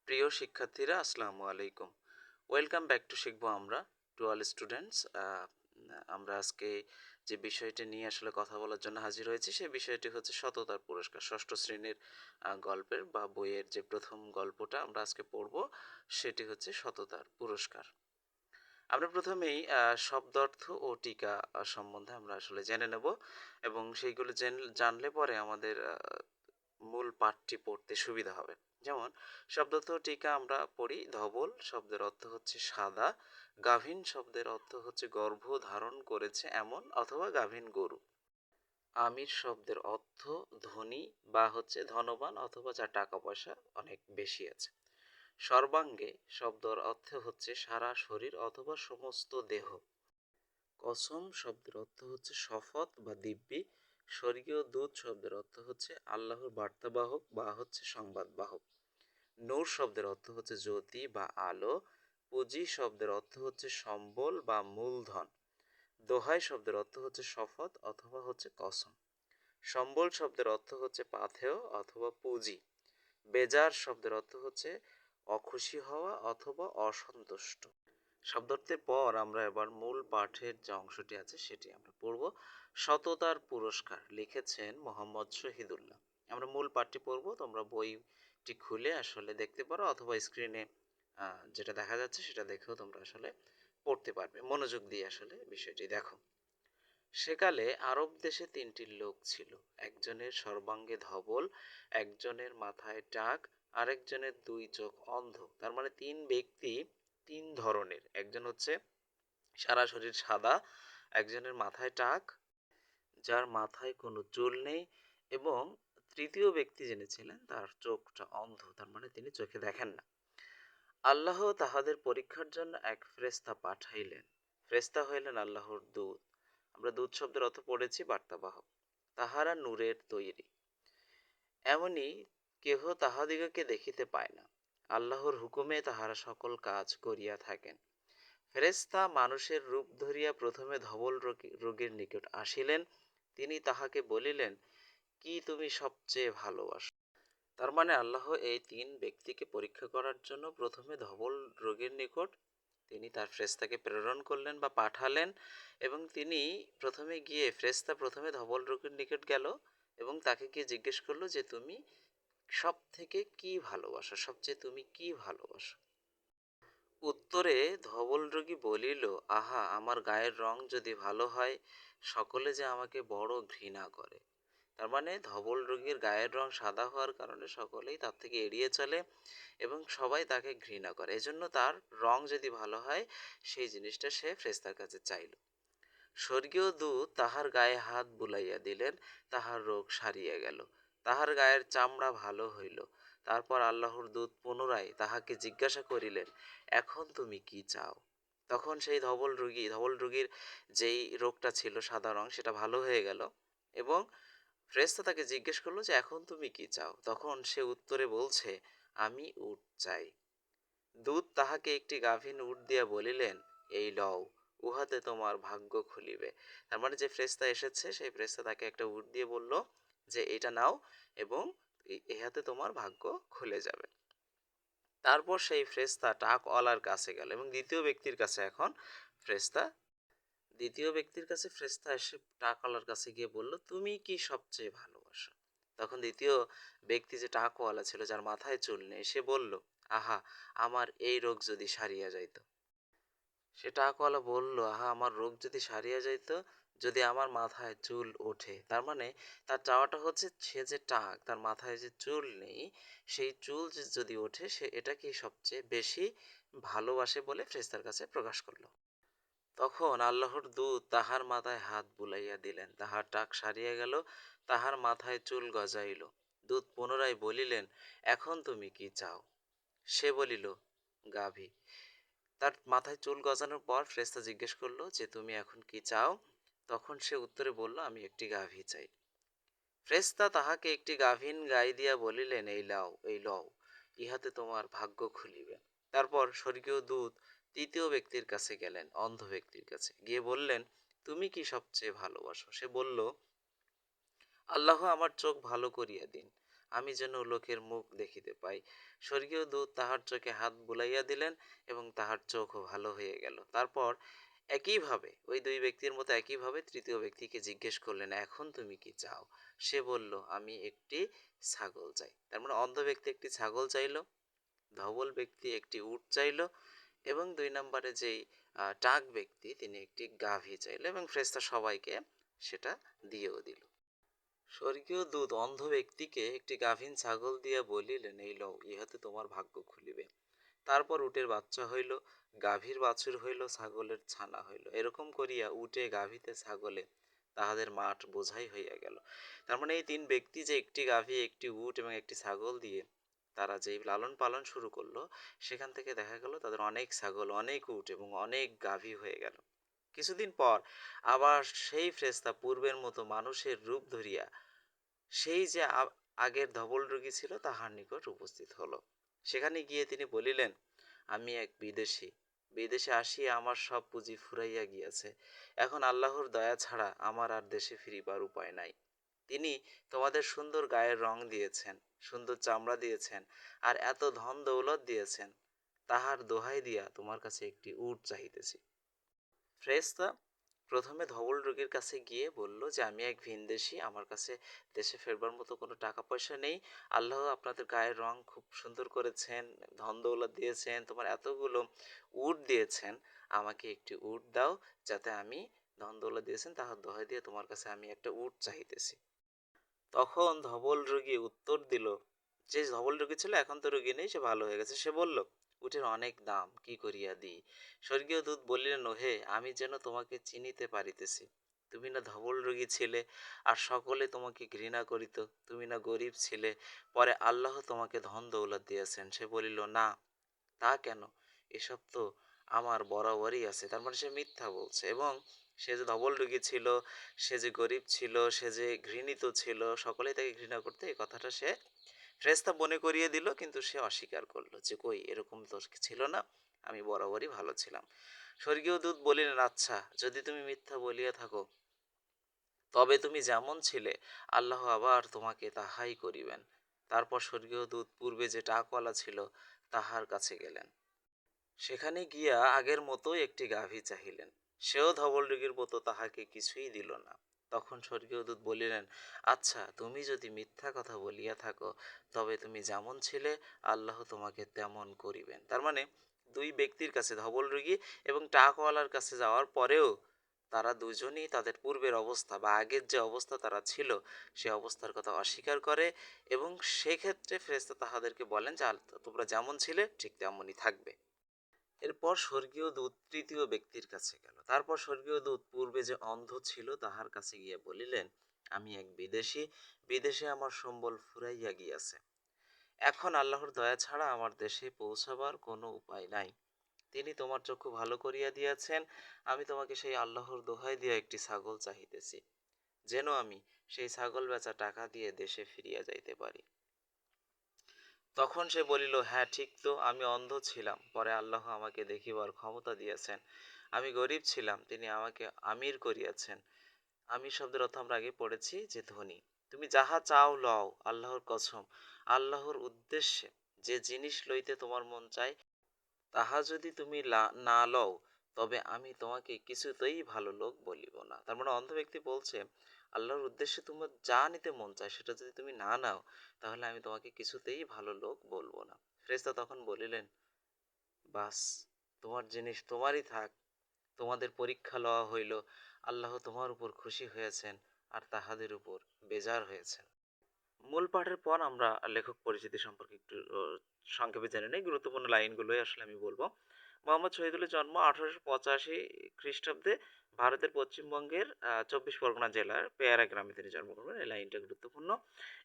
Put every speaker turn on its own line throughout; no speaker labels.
প্রিয় শিক্ষার্থীরা, আসসালামু আলাইকুম। ওয়েলকাম ব্যাক টু শিখবো আমরা টু অল স্টুডেন্টস। আমরা আজকে যে বিষয়টি নিয়ে আসলে কথা বলার জন্য হাজির হয়েছি, সেই বিষয়টি হচ্ছে সততার পুরস্কার। ষষ্ঠ শ্রেণীর গল্পের বা বইয়ের যে প্রথম গল্পটা আমরা আজকে পড়ব, সেটি হচ্ছে সততার পুরস্কার। আমরা প্রথমেই শব্দার্থ ও টিকা সম্বন্ধে আমরা আসলে জেনে নেব, এবং সেইগুলো জানলে পরে আমাদের মূল পাঠটি পড়তে সুবিধা হবে। যেমন শব্দার্থ টিকা আমরা পড়ি। ধবল শব্দের অর্থ হচ্ছে সাদা, গাভীন শব্দের অর্থ হচ্ছে গর্ভ ধারণ করেছে এমন অথবা গাভীন গরু। আমির শব্দের অর্থ ধনী বা হচ্ছে ধনবান অথবা যার টাকা পয়সা অনেক বেশি আছে। সর্বাঙ্গে শব্দের অর্থ হচ্ছে সারা শরীর অথবা সমস্ত দেহ। কসম শব্দের অর্থ হচ্ছে শপথ বা দিব্যি। স্বর্গীয় দূত শব্দের অর্থ হচ্ছে আল্লাহর বার্তাবাহক বা হচ্ছে সংবাদবাহক। নূর শব্দের অর্থ হচ্ছে জ্যোতি বা আলো। পুঁজি শব্দের অর্থ হচ্ছে সম্বল বা মূলধন। দোহাই শব্দের অর্থ হচ্ছে শপথ অথবা হচ্ছে কসম। সম্বল শব্দের অর্থ হচ্ছে পাথেয় অথবা পুঁজি। বেজার শব্দের অর্থ হচ্ছে অখুশি হওয়া অথবা অসন্তুষ্ট। শব্দার্থের পর আমরা এবার মূল পাঠের যে অংশটি আছে সেটি আমরা পড়ব। সততার পুরস্কার লিখেছেন মোহাম্মদ শহীদুল্লাহ। আমরা মূল পাঠটি পড়ব, তোমরা বইটি খুলে আসলে দেখতে পারো অথবা স্ক্রিনে যেটা দেখা যাচ্ছে সেটা দেখেও তোমরা আসলে পড়তে পারবে। মনোযোগ দিয়ে আসলে বিষয়টি দেখো। সেকালে আরব দেশে তিনটি লোক ছিল। একজনের সর্বাঙ্গে ধবল, একজনের মাথায় টাক, আরেকজনের দুই চোখ অন্ধ। তার মানে তিন ব্যক্তি তিন ধরনের। একজন হচ্ছে সারা শরীর সাদা, একজনের মাথায় টাক, যার মাথায় কোনো চুল নেই, এবং তৃতীয় ব্যক্তি যিনি ছিলেন তার চোখটা অন্ধ, তার মানে তিনি চোখে দেখেন না। আল্লাহ তাহাদের পরীক্ষার জন্য এক ফেরেশতা পাঠাইলেন। ফেরেশতা হইলেন আল্লাহর দূত। আমরা দূত শব্দের অর্থ পড়েছি বার্তাবাহক। তাহারা নূরের তৈরি। এমনি কেহ তাহাদিগকে দেখিতে পায় না। আল্লাহর হুকুমে তাহারা সকল কাজ করিয়া থাকেন। ফেরেশতা মানুষের রূপ ধরিয়া প্রথমে ধবল রোগীর নিকট আসিলেন। তিনি তাহাকে বলিলেন, কি তুমি সবচেয়ে ভালোবাসো? তার মানে আল্লাহ এই তিন ব্যক্তিকে পরীক্ষা করার জন্য প্রথমে ধবল রোগীর নিকট তিনি তার ফেরেশতাকে প্রেরণ করলেন বা পাঠালেন। এবং তিনি প্রথমে গিয়ে ফেরেশতা প্রথমে ধবল রোগীর নিকট গেল এবং তাকে গিয়ে জিজ্ঞেস করলো যে তুমি সব থেকে কি ভালোবাসো, সবচেয়ে তুমি কি ভালোবাসো? উত্তরে ধবলরোগী বলিল, আহা, আমার গায়ের রং যদি ভালো হয়, সকলে যে আমাকে বড় ঘৃণা করে। তার মানে ধবল রোগীর গায়ের রং সাদা হওয়ার কারণে সকলেই তার থেকে এড়িয়ে চলে এবং সবাই তাকে ঘৃণা করে। এজন্য তার রং যদি ভালো হয়, সেই জিনিসটা সে ফেরেশতার কাছে চাইল। স্বর্গীয় দূত তাহার গায়ে হাত বুলাইয়া দিলেন, তাহার রোগ সারিয়া গেল, তাহার গায়ের চামড়া ভালো হইল। তারপর আল্লাহর দূত পুনরায় তাহাকে জিজ্ঞাসা করিলেন, এখন তুমি কি চাও? তখন সেই ধবল রোগীর যেই রোগটা ছিল সাদা রং, সেটা ভালো হয়ে গেল। এবং ফেরেশতা তাকে জিজ্ঞেস করলো যে এখন তুমি কি চাও? তখন সে উত্তরে বলছে, আমি উট চাই। দূত তাহাকে একটি গাভীন উট দিয়া বলিলেন, এই লও, উহাতে তোমার ভাগ্য খুলিবে। তার মানে যে ফেরেশতা এসেছে সেই ফেরেশতা তাকে একটা উট দিয়ে বলল যে এটা নাও, এবং ইহাতে তোমার ভাগ্য খুলে যাবে। তারপর সেই ফেরেশতা টাকওয়ালার কাছে গেল এবং দ্বিতীয় ব্যক্তির কাছে ফেরেশতা এসে টাকওয়ালার কাছে গিয়ে বলল, তুমি কি সবচেয়ে ভালোবাসো? তখন দ্বিতীয় ব্যক্তি, যে টাকওয়ালা ছিল, যার মাথায় চুল নেই, সে বলল, আহা, আমার এই রোগ যদি সারিয়া যাইত। সে টাকওয়ালা বলল, আহা, আমার রোগ যদি সারিয়া যাইত, যদি আমার মাথায় চুল ওঠে। তার মানে তার চাওয়াটা হচ্ছে সে যে টাক, তার মাথায় যে চুল নেই, সেই চুল যদি ওঠে, সে এটাকে সবচেয়ে বেশি ভালোবাসে বলে ফেরেশতার কাছে প্রকাশ করলো। তখন আল্লাহর দূত তাহার মাথায় হাত বুলাইয়া দিলেন, তাহার টাক সারিয়া গেল, তাহার মাথায় চুল গজাইল। দূত পুনরায় বলিলেন, এখন তুমি কি চাও? সে বলিল, গাভী। তার মাথায় চুল গজানোর পর ফেরেশতা জিজ্ঞেস করলো যে তুমি এখন কি চাও? তখন সে উত্তরে বলল, আমি একটি গাভী চাই। ফেরেশতা তাহাকে একটি গাভীন গাই দিয়া বলিলেন, এই লাও, এই লও, ইহাতে তোমার ভাগ্য খুলিবে। তারপর স্বর্গীয় দূত তৃতীয় ব্যক্তির কাছে গেলেন, অন্ধ ব্যক্তির কাছে গিয়ে বললেন, তুমি কি সবচেয়ে ভালোবাসো? সে বলল, আল্লাহ আমার চোখ ভালো করিয়া দিন, আমি যেন লোকের মুখ দেখিতে পাই। স্বর্গীয় দূত তাহার চোখে হাত বুলাইয়া দিলেন এবং তাহার চোখও ভালো হয়ে গেল। তারপর একইভাবে ওই দুই ব্যক্তির মতো একইভাবে তৃতীয় ব্যক্তিকে জিজ্ঞেস করলেন, এখন তুমি কি চাও? সে বলল, আমি একটি ছাগল চাই। তার মানে অন্ধ ব্যক্তি একটি ছাগল চাইলো, ধবল ব্যক্তি একটি উট চাইলো এবং ২ নম্বরে যেই টাক ব্যক্তি তিনি একটি গাভী চাইলো এবং ফেরেশতা সবাইকে সেটা দিয়েও দিল। স্বর্গীয় দূত অন্ধ ব্যক্তিকে একটি গাভীন ছাগল দিয়া বলিলেন, এই লও, ইহাতে তোমার ভাগ্য খুলিবে। তারপর উটের বাচ্চা হইল, গাভীর বাছুর হইল, ছাগলের ছানা হইল। এরকম করিয়া উটে গাভীতে ছাগলে তাহাদের মাঠ বোঝাই হইয়া গেল। তার মানে এই ৩ ব্যক্তি যে একটি গাভী, একটি উট এবং একটি ছাগল দিয়ে তারা যেই লালন পালন শুরু করলো, সেখান থেকে দেখা গেল তাদের অনেক ছাগল, অনেক উট এবং অনেক গাভী হয়ে গেল। কিছুদিন পর আবার সেই ফেরেশতা পূর্বের মতো মানুষের রূপ ধরিয়া সেই যে আগের ধবল রোগী ছিল তাহার নিকট উপস্থিত হলো। সেখানে গিয়ে তিনি বলিলেন, আমি এক বিদেশী, বিদেশে আসিয়া আমার সব পুঁজি ফুরাইয়া গিয়াছে। এখন আল্লাহর দয়া ছাড়া আমার আর দেশে ফিরিবার উপায় নাই। তিনি তোমাদের সুন্দর গায়ের রং দিয়েছেন, সুন্দর চামড়া দিয়েছেন, আর এত ধন দৌলত দিয়েছেন, তাহার দোহাই দিয়া তোমার কাছে একটি উট চাহিতেছি। ফ্রেশতা প্রথমে ধবল রোগীর কাছে গিয়ে বলল যে, আমি এক ভিনদেশী, আমার কাছে দেশে ফেরবার মতো কোনো টাকা পয়সা নেই। আল্লাহ আপনাদের গায়ের রং খুব সুন্দর করেছেন, ধন দৌলত দিয়েছেন, তোমার এতগুলো উট দিয়েছেন, আমাকে একটি উট দাও, যাতে আমি ধন দৌলত দিয়েছেন তাহার দোহাই দিয়ে তোমার কাছে আমি একটা উট চাহিতেছি। তখন ধবল রোগী উত্তর দিল, যে ধবল রোগী ছিল এখন তো রোগী নেই, সে ভালো হয়ে গেছে। সে বলল, উটের অনেক দাম, কি করিয়া দিই? স্বর্গীয় দূত বললেন, ওহে, আমি যেন তোমাকে চিনিতে পারিতেছি। তুমি না ধবল রোগী ছিলে, আর সকলে তোমাকে ঘৃণা করিত। তুমি না গরিব ছিলে, পরে আল্লাহ তোমাকে ধন দৌলত দিয়েছেন। সে বলিল, না, তা কেন? এসব তো আমার বরাবরই আছে। তার মানে সে মিথ্যা বলছে এবং সে যে ধবল রোগী ছিল, সে যে গরিব ছিল, সে যে ঘৃণিত ছিল, সকলেই তাকে ঘৃণা করতো, এই কথাটা সে ফেরেশতা মনে করিয়ে দিল, কিন্তু সে অস্বীকার করলো যে, কই, এরকম তো ছিল না, আমি বরাবরই ভালো ছিলাম। স্বর্গীয় দূত বলিলেন, আচ্ছা, যদি তুমি মিথ্যা বলিয়া থাকো, তবে তুমি যেমন ছিলে আল্লাহ আবার তোমাকে তাহাই করিবেন। তারপর স্বর্গীয় দূত পূর্বে যে টাকওয়ালা ছিল তাহার কাছে গেলেন। সেখানে গিয়া আগের মতোই একটি গাভী চাহিলেন। সেও ধবলডিগির মতো তাহাকে কিছুই দিল না। তখন স্বর্গীয় দূত বলিলেন, আচ্ছা, তুমি যদি মিথ্যা কথা বলিয়া থাকো, তবে তুমি যেমন ছিলে আল্লাহ তোমাকে তেমন করিবেন। তার মানে দুই ব্যক্তির কাছে, ধবল রোগী এবং টাকওয়ালার কাছে যাওয়ার পরেও তারা দুজনই তাদের পূর্বের অবস্থা বা আগের যে অবস্থা তারা ছিল সে অবস্থার কথা অস্বীকার করে এবং সেক্ষেত্রে ফেরেশতা তাহাদেরকে বলেন যে, তোমরা যেমন ছিলে ঠিক তেমনই থাকবে। এরপর স্বর্গীয় দূত তৃতীয় ব্যক্তির কাছে গেল। তারপর স্বর্গীয় দূত পূর্বে যে অন্ধ ছিল তাহার কাছে গিয়ে বলিলেন, আমি এক বিদেশী, বিদেশে আমার সম্বল ফুরাইয়া গিয়াছে। এখন আল্লাহর দয়া ছাড়া আমার দেশে পৌঁছাবার কোনো উপায় নাই। তিনি তোমার চক্ষু ভালো করিয়া দিয়াছেন, আমি তোমাকে সেই আল্লাহর দোহাই দিয়া একটি ছাগল চাহিতেছি, যেন আমি সেই ছাগল বেচা টাকা দিয়ে দেশে ফিরিয়া যাইতে পারি। তখন সে বলিল, হ্যাঁ, ঠিক তো, আমি অন্ধ ছিলাম, পরে আল্লাহ আমাকে দেখিবার ক্ষমতা দিয়েছেন। আমি গরিব ছিলাম, তিনি আমাকে আমির করিয়াছেন। আমির শব্দের অর্থ আমরা আগে পড়েছি যে ধনী। তুমি যাহা চাও লও, আল্লাহর কসম, আল্লাহর উদ্দেশ্যে যে জিনিস লইতে তোমার মন চায় তাহা যদি তুমি না লও, তবে আমি তোমাকে কিছুতেই ভালো লোক বলিব না। তার মানে অন্ধ ব্যক্তি বলছে, আল্লাহর উদ্দেশ্যে তোমার যা নিতে মন চায় সেটা যদি তুমি না নাও, তাহলে আমি তোমাকে কিছুতেই ভালো লোক বলবো না। ফেরেশতা তখন বলিলেন, বাস, তোমার জিনিস তোমারই থাক, তোমাদের পরীক্ষা লওয়া হইল, আল্লাহ তোমার উপর খুশি হয়েছেন আর তাহাদের উপর বেজার হয়েছেন। মূল পাঠের পর আমরা লেখক পরিচিতি সম্পর্কে একটু সংক্ষেপে জেনে নেই। গুরুত্বপূর্ণ লাইনগুলোই আসলে আমি বলবো। মোহাম্মদ শহীদুলের জন্ম 1885 খ্রিস্টাব্দে ভারতের পশ্চিমবঙ্গের 24 পরগনা জেলার পেয়ারা গ্রামে তিনি জন্মগ্রহণ করেন। এই লাইনটা গুরুত্বপূর্ণ।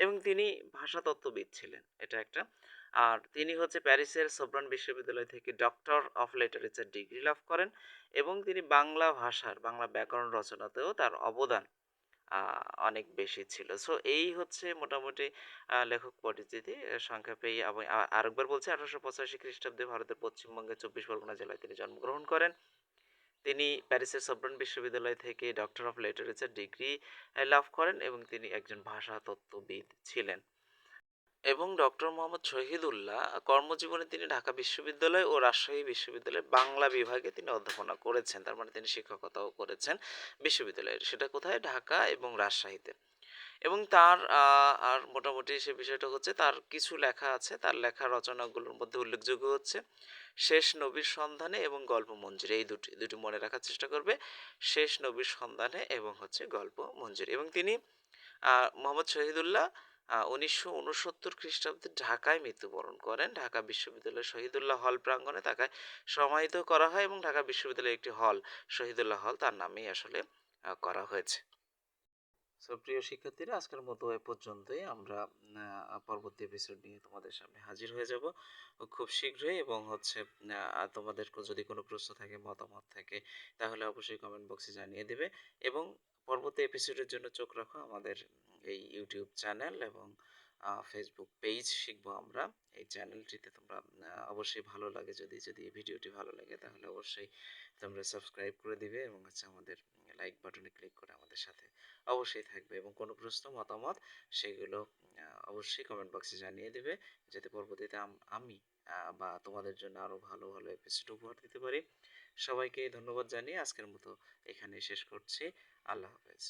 এবং তিনি ভাষাতত্ত্ববিদ ছিলেন, এটা একটা। আর তিনি হচ্ছে প্যারিসের সোরবন বিশ্ববিদ্যালয় থেকে ডক্টর অফ লিটারেচার ডিগ্রি লাভ করেন এবং তিনি বাংলা ভাষার, বাংলা ব্যাকরণ রচনাতেও তার অবদান অনেক বেশি ছিল। সো এই হচ্ছে মোটামুটি লেখক পরিচিতি। সংক্ষেপেই আমি আরেকবার বলছি, 1885 খ্রিস্টাব্দে ভারতের পশ্চিমবঙ্গের 24 পরগনা জেলায় তিনি জন্মগ্রহণ করেন। তিনি প্যারিসের সোরবন বিশ্ববিদ্যালয় থেকে ডক্টর অফ লিটারেচার ডিগ্রি লাভ করেন এবং তিনি একজন ভাষাতত্ত্ববিদ ছিলেন। এবং ডক্টর মোহাম্মদ শহীদুল্লাহ কর্মজীবনে তিনি ঢাকা বিশ্ববিদ্যালয় ও রাজশাহী বিশ্ববিদ্যালয়ের বাংলা বিভাগে তিনি অধ্যাপনা করেছেন। তার মানে তিনি শিক্ষকতাও করেছেন বিশ্ববিদ্যালয়ের। সেটা কোথায়? ঢাকা এবং রাজশাহীতে। এবং তার আর মোটামুটি সে বিষয়টা হচ্ছে তার কিছু লেখা আছে। তার লেখা রচনাগুলোর মধ্যে উল্লেখযোগ্য হচ্ছে 'শেষ নবীর সন্ধানে' এবং 'গল্প মঞ্জুরি'। এই দুটি মনে রাখার চেষ্টা করবে। 'শেষ নবীর সন্ধানে' এবং হচ্ছে 'গল্প মঞ্জুরি'। এবং তিনি মোহাম্মদ শহীদুল্লাহ ১৯৬৯ খ্রিস্টাব্দে ঢাকায় মৃত্যুবরণ করেন। ঢাকা বিশ্ববিদ্যালয়ের শহীদুল্লাহ হল প্রাঙ্গণে তাকে সমাহিত করা হয় এবং ঢাকা বিশ্ববিদ্যালয়ের একটি হল, শহীদুল্লাহ হল, তার নামেই আসলে করা হয়েছে। সো প্রিয় শিক্ষার্থীরা, আজকের মতো এ পর্যন্তই। আমরা পরবর্তী এপিসোড নিয়ে তোমাদের সামনে হাজির হয়ে যাব খুব শীঘ্রই। এবং হচ্ছে তোমাদের যদি কোনো প্রশ্ন থাকে, মতামত থাকে, তাহলে অবশ্যই কমেন্ট বক্সে জানিয়ে দেবে। এবং পরবর্তী এপিসোডের জন্য চোখ রাখো আমাদের এই ইউটিউব চ্যানেল এবং ফেসবুক পেজ শিখবো আমরা। এই চ্যানেলটিতে তোমরা অবশ্যই ভালো লাগে, যদি এই ভিডিওটি ভালো লাগে তাহলে অবশ্যই তোমরা সাবস্ক্রাইব করে দিবে এবং হচ্ছে আমাদের লাইক বাটনে ক্লিক করে আমাদের সাথে অবশ্যই থাকবে। এবং কোনো প্রশ্ন মতামত সেগুলো অবশ্যই কমেন্ট বক্সে জানিয়ে দেবে, যাতে পরবর্তীতে আমি বা তোমাদের জন্য আরও ভালো ভালো এপিসোড উপহার দিতে পারি। সবাইকে ধন্যবাদ জানিয়ে আজকের মতো এখানে শেষ করছি। আল্লাহ হাফেজ।